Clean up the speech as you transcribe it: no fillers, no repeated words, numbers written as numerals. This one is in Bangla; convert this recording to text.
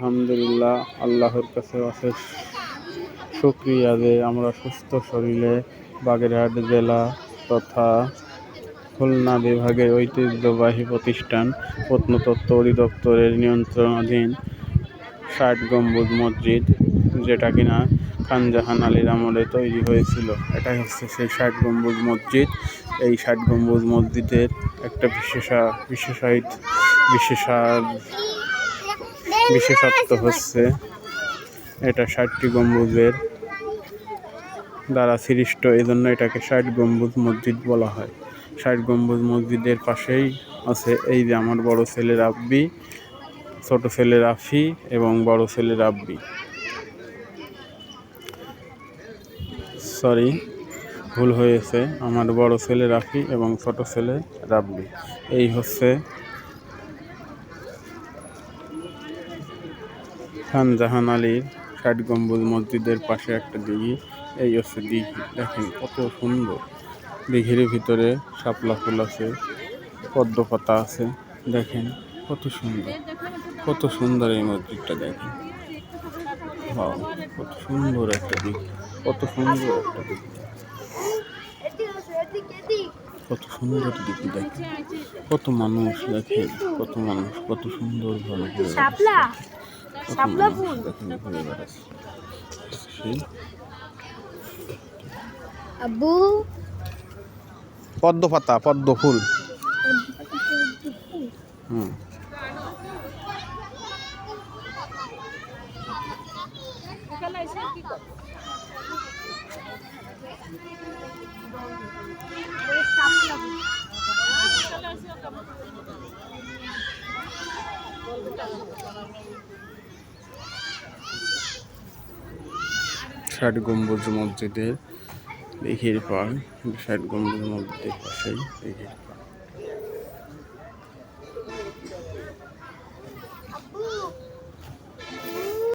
আলহামদুলিল্লাহ, আল্লাহর কাছে অশেষ শুকরিয়া যে আমরা সুস্থ শরীরে বাগেরহাট জেলা তথা খুলনা বিভাগের ঐতিহ্যবাহী প্রতিষ্ঠান প্রত্নতত্ত্ব অধিদপ্তরের নিয়ন্ত্রণাধীন ৬০ গম্বুজ মসজিদ, যেটা কিনা খান জাহান আলীর আমলে তৈরি হয়েছিল। এটাই হচ্ছে সেই ৬০ গম্বুজ মসজিদ। এই ৬০ গম্বুজ মসজিদের একটা বিশেষত্ব হচ্ছে এটা ৬০টি গম্বুজের দ্বারা সৃষ্ট, এই জন্য এটাকে ৬০ গম্বুজ মসজিদ বলা হয়। ৬০ গম্বুজ মসজিদের পাশেই আছে এই যে আমার বড় ছেলে রাব্বি, ছোট ছেলে রাফি এবং বড় ছেলে রাব্বি। ভুল হয়েছে, আমার বড় ছেলে রাফি এবং ছোট ছেলে রাব্বি। এই হচ্ছে খান জাহান আলীর ৬০ গম্বুজ মসজিদের পাশে একটা দিঘি। এই হচ্ছে দিঘি, দেখেন কত সুন্দর। দিঘির ভিতরে শাপলা ফুল আছে, পদ্ম পাতা আছে, দেখেন কত সুন্দর, কত সুন্দর এই মসজিদটা। দেখেন কত সুন্দর একটা দিঘি, কত সুন্দর একটা দিঘি, কত সুন্দর দিঘি। দেখেন কত মানুষ, দেখেন কত মানুষ, কত সুন্দর ভাবে ঘুরে বেড়াচ্ছে। পদ্ম পাতা, পদ্ম ফুল। ষাট গম্বুজ মসজিদের দিঘির পাড়, ৬০ গম্বুজ মসজিদের পাশেই দিঘির পাড়।